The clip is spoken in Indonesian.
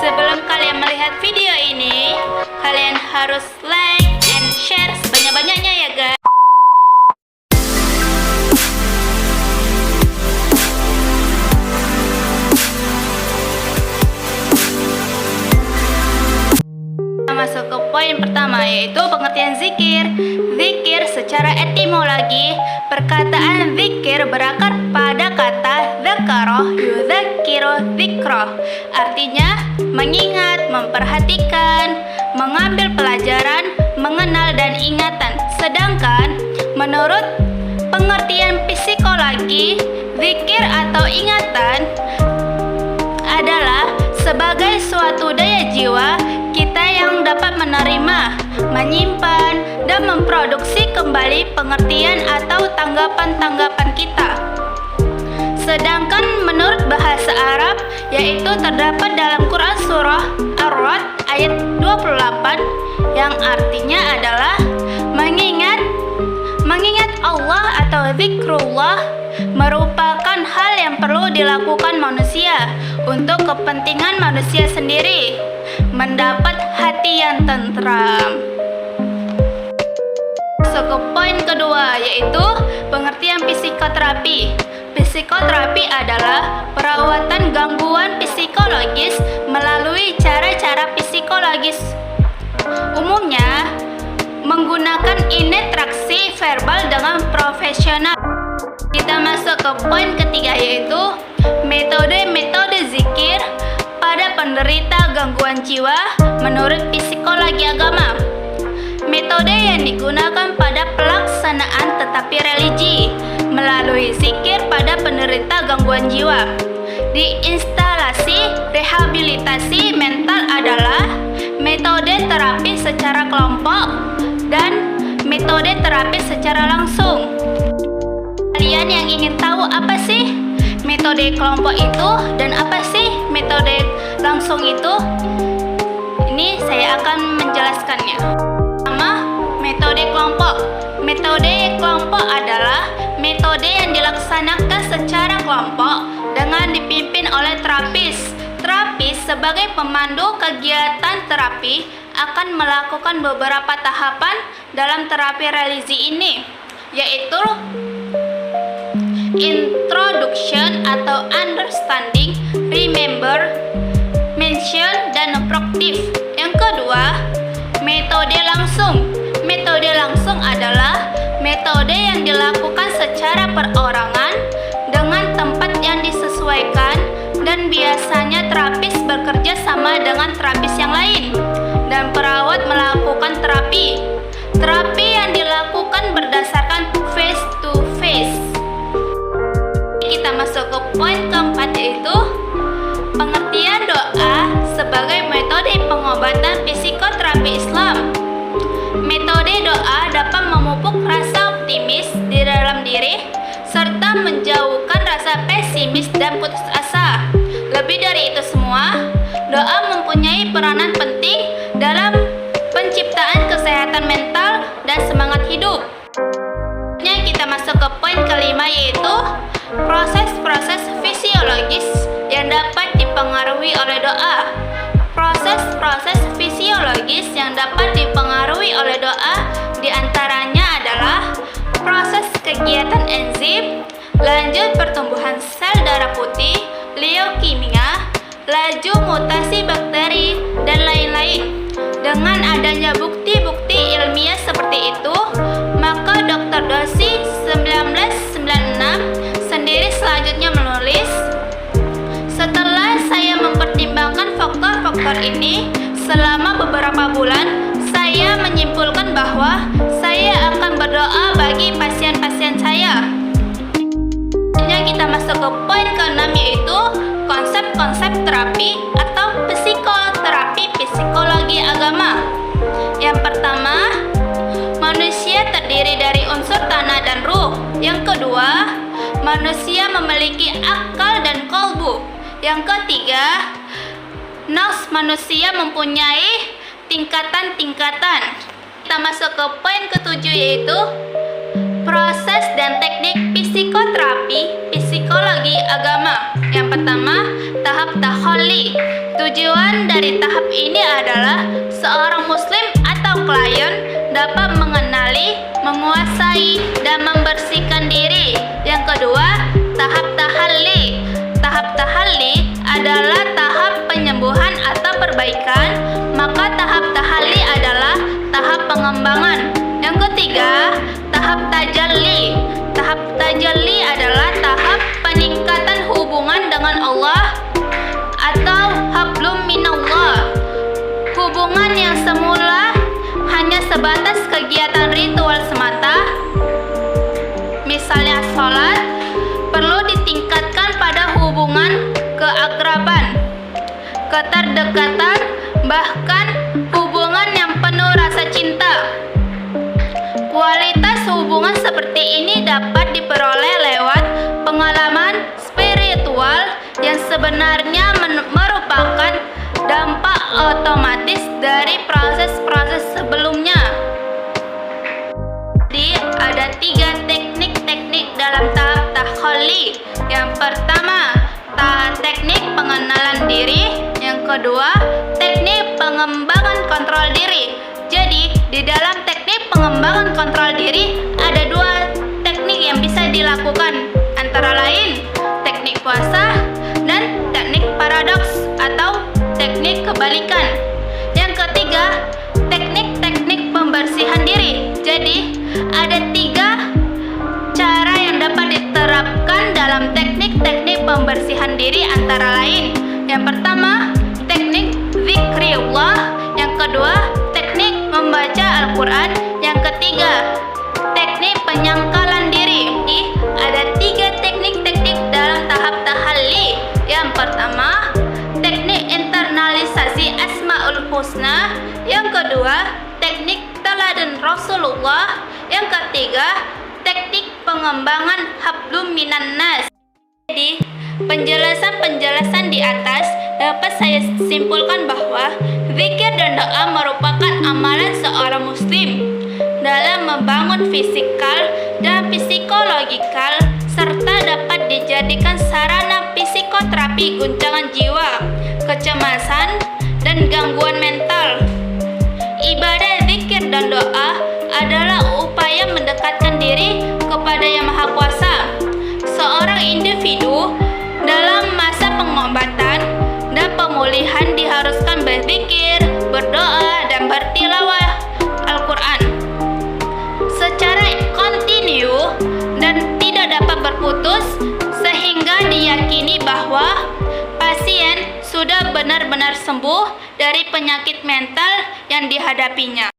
Sebelum kalian melihat video ini, kalian harus like and share sebanyak-banyaknya ya guys. Kita masuk ke poin pertama, yaitu pengertian zikir. Zikir secara etimologi, perkataan zikir berakar pada kata dzakara yudzakiru dzikra, artinya mengingat, memperhatikan, mengambil pelajaran, mengenal dan ingatan. Sedangkan menurut pengertian psikologi, zikir atau ingatan adalah sebagai suatu daya jiwa kita yang dapat menerima, menyimpan, dan memproduksi kembali pengertian atau tanggapan-tanggapan kita. Sedangkan menurut bahasa Arab, yaitu terdapat dalam Quran Surah Ar-Ra'd ayat 28 yang artinya adalah mengingat Allah atau zikrullah merupakan hal yang perlu dilakukan manusia untuk kepentingan manusia sendiri, mendapat hati yang tentram. Masuk ke poin kedua, yaitu pengertian psikoterapi. Psikoterapi adalah perawatan gangguan psikologis melalui cara-cara psikologis. Umumnya menggunakan interaksi verbal dengan profesional. Kita masuk ke poin ketiga, yaitu metode-metode zikir pada penderita gangguan jiwa menurut psikologi agama. Metode yang digunakan pada pelaksanaan tetapi religi melalui zikir pada penderita gangguan jiwa di instalasi rehabilitasi mental adalah metode terapi secara kelompok dan metode terapi secara langsung. Kalian yang ingin tahu apa sih metode kelompok itu dan apa sih metode langsung itu? Ini saya akan menjelaskannya. Pertama, metode kelompok. Metode kelompok adalah metode yang dilaksanakan secara kelompok dengan dipimpin oleh terapis. Terapis sebagai pemandu kegiatan terapi akan melakukan beberapa tahapan dalam terapi religi ini, yaitu introduction atau understanding, remember, mention, dan proactive. Yang kedua, metode langsung. Metode langsung adalah metode yang dilakukan secara perorangan dengan tempat yang disesuaikan dan biasanya terapis bekerja sama dengan terapis yang lain dan perawat melakukan terapi. Terapi yang dilakukan berdasarkan face to face. Kita masuk ke poin keempat, yaitu pengertian doa sebagai metode pengobatan psikoterapi Islam. Metode doa dapat memupuk rasa optimis di dalam diri serta menjauhkan rasa pesimis dan putus asa. Lebih dari itu semua, doa mempunyai peranan penting dalam penciptaan kesehatan mental dan semangat hidup. Kita masuk ke poin kelima, yaitu proses-proses fisiologis yang dapat dipengaruhi oleh doa. Proses-proses fisiologis yang dapat dipengaruhi oleh doa diantaranya adalah proses kegiatan enzim, lanjut pertumbuhan sel darah putih, leukemia, laju mutasi bakteri, dan lain-lain. Dengan adanya bukti-bukti ilmiah seperti itu, maka Dr. Dosi 1996 sendiri selanjutnya menulis, setelah saya mempertimbangkan faktor-faktor ini selama beberapa bulan, saya menyimpulkan bahwa saya akan berdoa bagi pasien-pasien saya. Kita masuk ke poin ke-6, yaitu konsep-konsep terapi atau psikoterapi psikologi agama. Yang pertama, manusia terdiri dari unsur tanah dan ruh. Yang kedua, manusia memiliki akal dan kolbu. Yang ketiga, nafs manusia mempunyai tingkatan-tingkatan. Kita masuk ke poin ke-7, yaitu proses dan teknik psikoterapi psikologi agama. Yang pertama, tahap takhalli. Tujuan dari tahap ini adalah seorang muslim atau klien dapat mengenali, menguasai, dan membersihkan diri. Yang kedua, tahap tahalli. Tahap tahalli adalah tahap penyembuhan atau perbaikan, maka tahap tahalli adalah tahap pengembangan. Yang ketiga, tahap tajalli. Tahap tajalli adalah tahap peningkatan hubungan dengan Allah atau hablum minallah. Hubungan yang semula hanya sebatas kegiatan ritual semata, misalnya sholat, perlu ditingkatkan pada hubungan keakraban, keterdekatan, bahkan hubungan yang penuh rasa cinta. Kualitas hubungan seperti ini dapat diperoleh lewat pengalaman spiritual yang sebenarnya merupakan dampak otomatis dari proses-proses sebelumnya. Jadi ada 3 teknik-teknik dalam tahap takhalli. Yang pertama, teknik pengenalan diri. Yang kedua, teknik pengembangan kontrol diri. Jadi, di dalam teknik pengembangan kontrol diri ada 2 teknik yang bisa dilakukan, antara lain teknik puasa dan teknik paradoks atau teknik kebalikan. Yang ketiga, teknik-teknik pembersihan diri. Jadi, ada 3 cara yang dapat diterapkan dalam teknik-teknik pembersihan diri, antara lain yang pertama, teknik zikrullah. Yang kedua, teknik membaca Al-Quran. Yang ketiga, teknik penyangkalan diri. Ada 3 teknik-teknik dalam tahap tahalli. Yang pertama, teknik internalisasi Asmaul Husna. Yang kedua, teknik teladan Rasulullah. Yang ketiga, teknik pengembangan hablum minan nas. Jadi, penjelasan-penjelasan di atas dapat saya simpulkan bahwa zikir dan doa merupakan amalan seorang muslim dalam membangun fisikal dan psikologikal, serta dapat dijadikan sarana psikoterapi guncangan jiwa, kecemasan, dan gangguan mental. Ibadah zikir dan doa adalah upaya mendekatkan diri kepada Yang Maha Kuasa. Seorang individu dalam masa pengobatan dan pemulihan diharuskan berzikir, berdoa, dan bertilawah Al-Quran secara kontinu dan tidak dapat berputus, sehingga diyakini bahwa pasien sudah benar-benar sembuh dari penyakit mental yang dihadapinya.